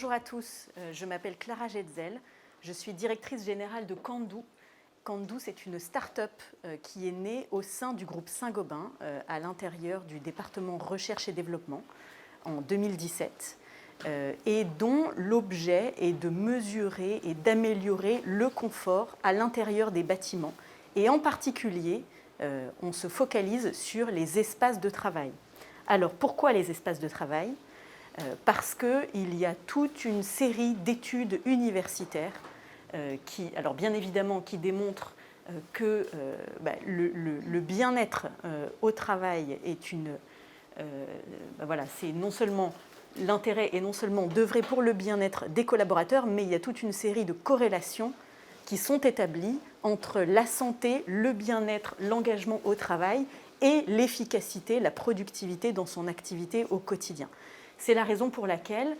Bonjour à tous, je m'appelle Clara Jetzel, je suis directrice générale de Kandoo. Kandoo, c'est une start-up qui est née au sein du groupe Saint-Gobain, à l'intérieur du département recherche et développement, en 2017, et dont l'objet est de mesurer et d'améliorer le confort à l'intérieur des bâtiments. Et en particulier, on se focalise sur les espaces de travail. Alors, pourquoi les espaces de travail ? Parce qu'il y a toute une série d'études universitaires qui, alors bien évidemment, qui démontrent que le bien-être au travail est une... voilà, c'est non seulement l'intérêt est non seulement d'œuvrer pour le bien-être des collaborateurs, mais il y a toute une série de corrélations qui sont établies entre la santé, le bien-être, l'engagement au travail et l'efficacité, la productivité dans son activité au quotidien. C'est la raison pour laquelle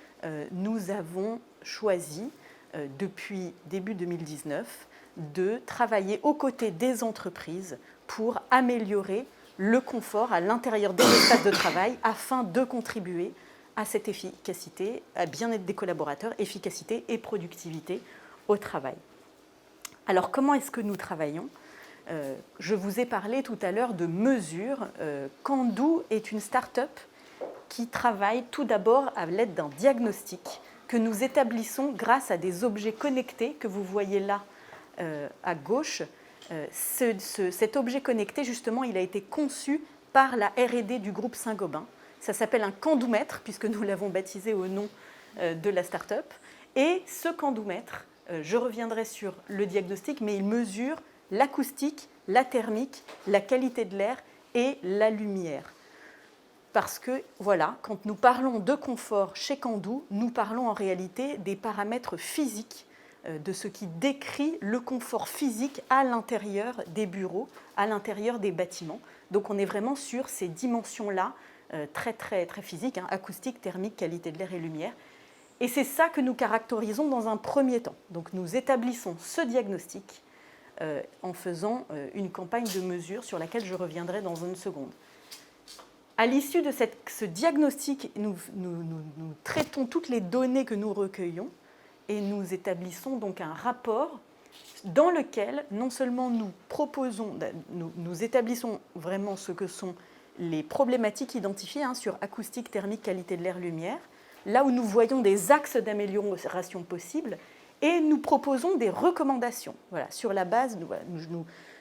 nous avons choisi, depuis début 2019, de travailler aux côtés des entreprises pour améliorer le confort à l'intérieur des espaces de travail afin de contribuer à cette efficacité, à bien-être des collaborateurs, efficacité et productivité au travail. Alors, comment est-ce que nous travaillons ? Je vous ai parlé tout à l'heure de mesures. Kandoo est une start-up qui travaille tout d'abord à l'aide d'un diagnostic que nous établissons grâce à des objets connectés que vous voyez là à gauche. Cet objet connecté, justement, il a été conçu par la R&D du groupe Saint-Gobain. Ça s'appelle un Kandoomètre, puisque nous l'avons baptisé au nom de la start-up. Et ce Kandoomètre, je reviendrai sur le diagnostic, mais il mesure l'acoustique, la thermique, la qualité de l'air et la lumière. Parce que, voilà, quand nous parlons de confort chez Kandoo, nous parlons en réalité des paramètres physiques, de ce qui décrit le confort physique à l'intérieur des bureaux, à l'intérieur des bâtiments. Donc on est vraiment sur ces dimensions-là, très physiques, hein, acoustique, thermique, qualité de l'air et lumière. Et c'est ça que nous caractérisons dans un premier temps. Donc nous établissons ce diagnostic en faisant une campagne de mesure sur laquelle je reviendrai dans une seconde. À l'issue de ce diagnostic, nous traitons toutes les données que nous recueillons et nous établissons donc un rapport dans lequel non seulement nous établissons vraiment ce que sont les problématiques identifiées sur acoustique, thermique, qualité de l'air, lumière, là où nous voyons des axes d'amélioration possibles, et nous proposons des recommandations. Voilà, sur la base,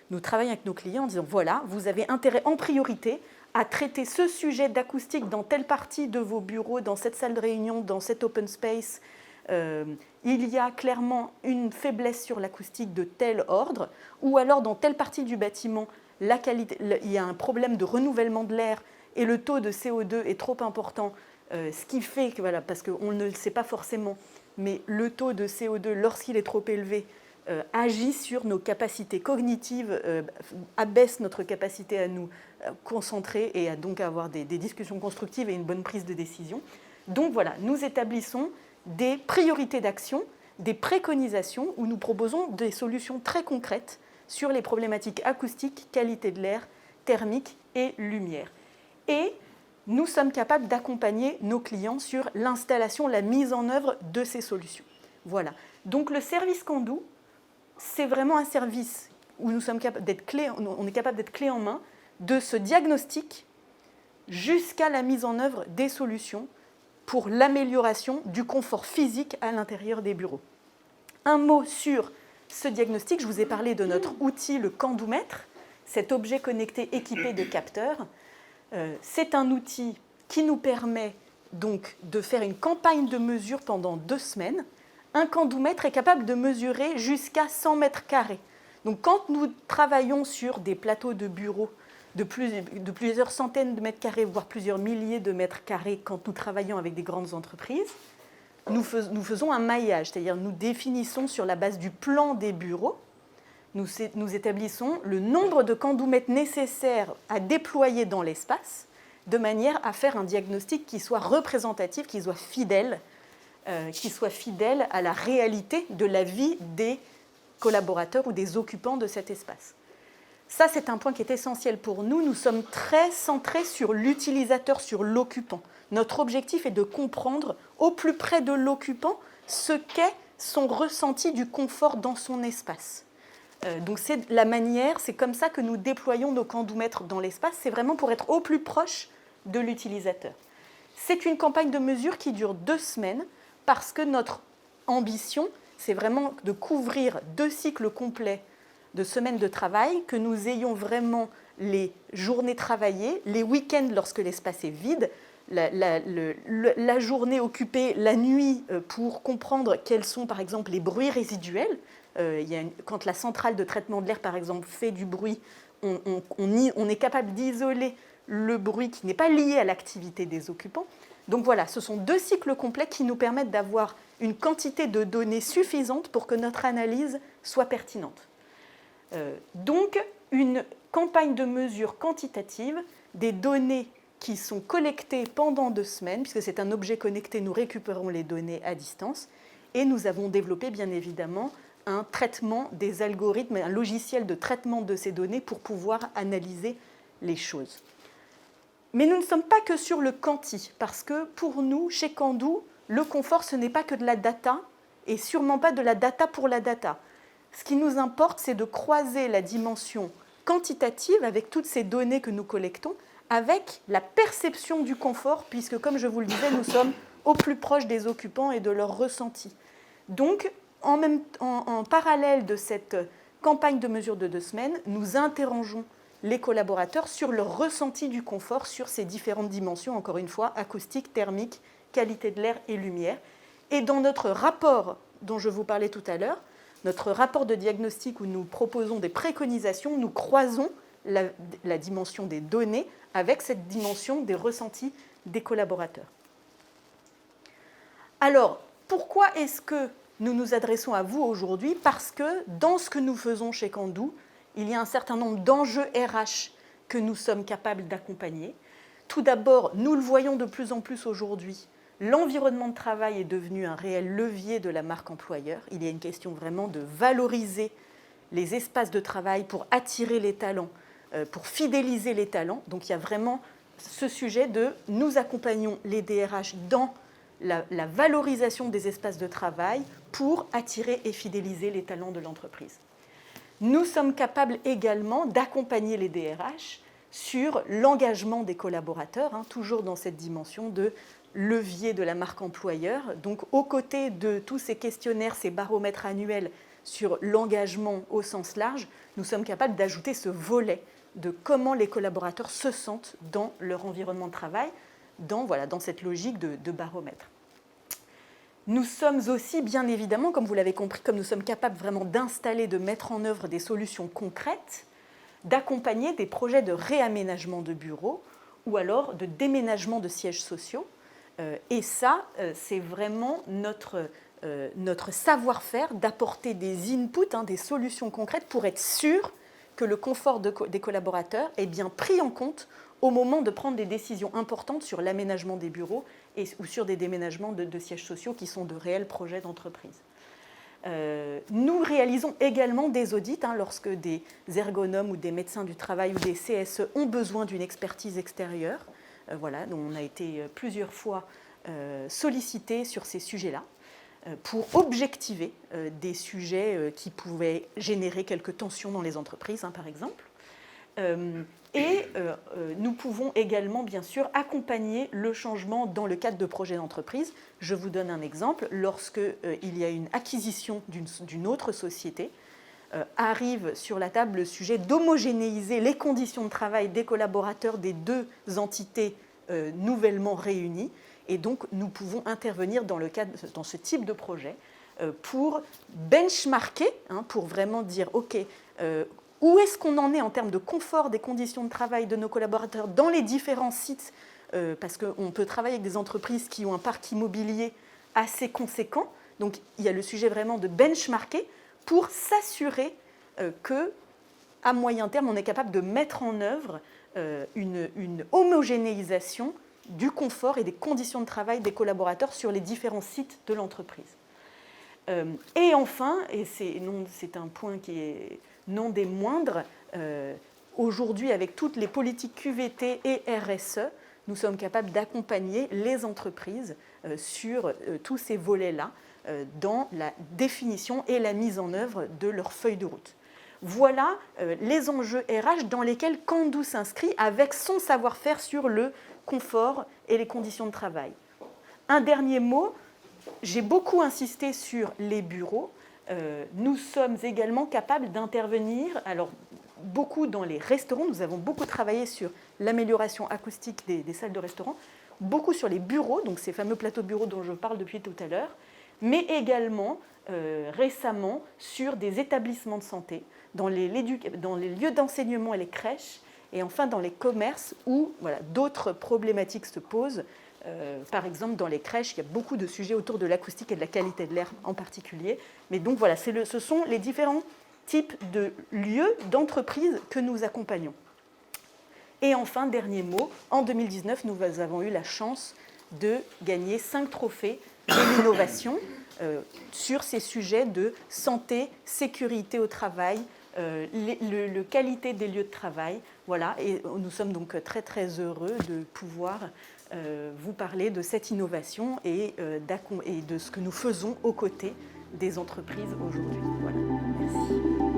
nous travaillons avec nos clients en disant voilà, vous avez intérêt en priorité à traiter ce sujet d'acoustique dans telle partie de vos bureaux, dans cette salle de réunion, dans cet open space. Il y a clairement une faiblesse sur l'acoustique de tel ordre, ou alors dans telle partie du bâtiment, il y a un problème de renouvellement de l'air et le taux de CO2 est trop important, ce qui fait que, voilà, parce qu'on ne le sait pas forcément, mais le taux de CO2, lorsqu'il est trop élevé, agit sur nos capacités cognitives, abaisse notre capacité à nous concentrer et à donc avoir des discussions constructives et une bonne prise de décision. Donc voilà, nous établissons des priorités d'action, des préconisations où nous proposons des solutions très concrètes sur les problématiques acoustiques, qualité de l'air, thermique et lumière. Et nous sommes capables d'accompagner nos clients sur l'installation, la mise en œuvre de ces solutions. Voilà. Donc le service Kandoo, c'est vraiment un service où nous sommes capables on est capable d'être clé en main de ce diagnostic jusqu'à la mise en œuvre des solutions pour l'amélioration du confort physique à l'intérieur des bureaux. Un mot sur ce diagnostic, je vous ai parlé de notre outil, le Kandoomètre, cet objet connecté équipé de capteurs. C'est un outil qui nous permet donc de faire une campagne de mesure pendant 2 semaines. Un Kandoomètre est capable de mesurer jusqu'à 100 mètres carrés. Donc quand nous travaillons sur des plateaux de bureaux de plusieurs centaines de mètres carrés, voire plusieurs milliers de mètres carrés, quand nous travaillons avec des grandes entreprises, nous faisons un maillage, c'est-à-dire nous définissons sur la base du plan des bureaux, nous établissons le nombre de Kandoomètres nécessaires à déployer dans l'espace, de manière à faire un diagnostic qui soit représentatif, qui soit fidèle à la réalité de la vie des collaborateurs ou des occupants de cet espace. Ça, c'est un point qui est essentiel pour nous. Nous sommes très centrés sur l'utilisateur, sur l'occupant. Notre objectif est de comprendre au plus près de l'occupant ce qu'est son ressenti du confort dans son espace. Donc c'est la manière, c'est comme ça que nous déployons nos Candoumètres dans l'espace, c'est vraiment pour être au plus proche de l'utilisateur. C'est une campagne de mesure qui dure 2 semaines parce que notre ambition, c'est vraiment de couvrir 2 cycles complets de semaines de travail, que nous ayons vraiment les journées travaillées, les week-ends lorsque l'espace est vide, la journée occupée la nuit pour comprendre quels sont par exemple les bruits résiduels. Quand la centrale de traitement de l'air par exemple fait du bruit, on est capable d'isoler le bruit qui n'est pas lié à l'activité des occupants. Donc voilà, ce sont 2 cycles complets qui nous permettent d'avoir une quantité de données suffisante pour que notre analyse soit pertinente. Donc une campagne de mesure quantitative des données qui sont collectées pendant 2 semaines, puisque c'est un objet connecté, nous récupérons les données à distance, et nous avons développé bien évidemment un traitement des algorithmes, un logiciel de traitement de ces données pour pouvoir analyser les choses. Mais nous ne sommes pas que sur le quanti, parce que pour nous, chez Kandou, le confort, ce n'est pas que de la data, et sûrement pas de la data pour la data. Ce qui nous importe, c'est de croiser la dimension quantitative avec toutes ces données que nous collectons, avec la perception du confort, puisque, comme je vous le disais, nous sommes au plus proche des occupants et de leur ressenti. Donc, en parallèle de cette campagne de mesure de 2 semaines, nous interrogeons les collaborateurs sur leur ressenti du confort sur ces différentes dimensions, encore une fois, acoustique, thermique, qualité de l'air et lumière. Et dans notre rapport dont je vous parlais tout à l'heure, notre rapport de diagnostic où nous proposons des préconisations, nous croisons la dimension des données avec cette dimension des ressentis des collaborateurs. Alors, pourquoi est-ce que nous nous adressons à vous aujourd'hui? Parce que dans ce que nous faisons chez Kandou, il y a un certain nombre d'enjeux RH que nous sommes capables d'accompagner. Tout d'abord, nous le voyons de plus en plus aujourd'hui, l'environnement de travail est devenu un réel levier de la marque employeur. Il y a une question vraiment de valoriser les espaces de travail pour attirer les talents, pour fidéliser les talents. Donc il y a vraiment ce sujet de nous accompagnons les DRH dans la valorisation des espaces de travail pour attirer et fidéliser les talents de l'entreprise. Nous sommes capables également d'accompagner les DRH sur l'engagement des collaborateurs, toujours dans cette dimension de levier de la marque employeur. Donc, aux côtés de tous ces questionnaires, ces baromètres annuels sur l'engagement au sens large, nous sommes capables d'ajouter ce volet de comment les collaborateurs se sentent dans leur environnement de travail, dans cette logique de baromètre. Nous sommes aussi, bien évidemment, comme vous l'avez compris, comme nous sommes capables vraiment d'installer, de mettre en œuvre des solutions concrètes, d'accompagner des projets de réaménagement de bureaux ou alors de déménagement de sièges sociaux. Et ça, c'est vraiment notre savoir-faire d'apporter des inputs, des solutions concrètes pour être sûr que le confort des collaborateurs est bien pris en compte au moment de prendre des décisions importantes sur l'aménagement des bureaux ou sur des déménagements de sièges sociaux qui sont de réels projets d'entreprise. Nous réalisons également des audits lorsque des ergonomes ou des médecins du travail ou des CSE ont besoin d'une expertise extérieure. Donc on a été plusieurs fois sollicités sur ces sujets-là pour objectiver des sujets qui pouvaient générer quelques tensions dans les entreprises, par exemple. Nous pouvons également, bien sûr, accompagner le changement dans le cadre de projets d'entreprise. Je vous donne un exemple. Lorsqu'il y a une acquisition d'une autre société, arrive sur la table le sujet d'homogénéiser les conditions de travail des collaborateurs des 2 entités nouvellement réunies. Et donc, nous pouvons intervenir dans ce type de projet pour benchmarker, pour vraiment dire, OK, où est-ce qu'on en est en termes de confort des conditions de travail de nos collaborateurs dans les différents sites, parce qu'on peut travailler avec des entreprises qui ont un parc immobilier assez conséquent. Donc, il y a le sujet vraiment de benchmarker pour s'assurer qu'à moyen terme, on est capable de mettre en œuvre une homogénéisation du confort et des conditions de travail des collaborateurs sur les différents sites de l'entreprise. Et enfin, et c'est un point qui est non des moindres, aujourd'hui avec toutes les politiques QVT et RSE, nous sommes capables d'accompagner les entreprises sur tous ces volets-là dans la définition et la mise en œuvre de leur feuille de route. Voilà les enjeux RH dans lesquels Can Do s'inscrit avec son savoir-faire sur le confort et les conditions de travail. Un dernier mot, j'ai beaucoup insisté sur les bureaux. Nous sommes également capables d'intervenir, alors beaucoup dans les restaurants, nous avons beaucoup travaillé sur l'amélioration acoustique des salles de restaurant, beaucoup sur les bureaux, donc ces fameux plateaux de bureaux dont je parle depuis tout à l'heure, mais également récemment sur des établissements de santé, dans les lieux d'enseignement et les crèches, et enfin dans les commerces où voilà, d'autres problématiques se posent. Par exemple, dans les crèches, il y a beaucoup de sujets autour de l'acoustique et de la qualité de l'air en particulier. Mais donc voilà, ce sont les différents types de lieux, d'entreprises que nous accompagnons. Et enfin, dernier mot, en 2019, nous avons eu la chance de gagner 5 trophées de l'innovation sur ces sujets de santé, sécurité au travail, la qualité des lieux de travail. Voilà, et nous sommes donc très très heureux de pouvoir vous parler de cette innovation et de ce que nous faisons aux côtés des entreprises aujourd'hui. Voilà, merci.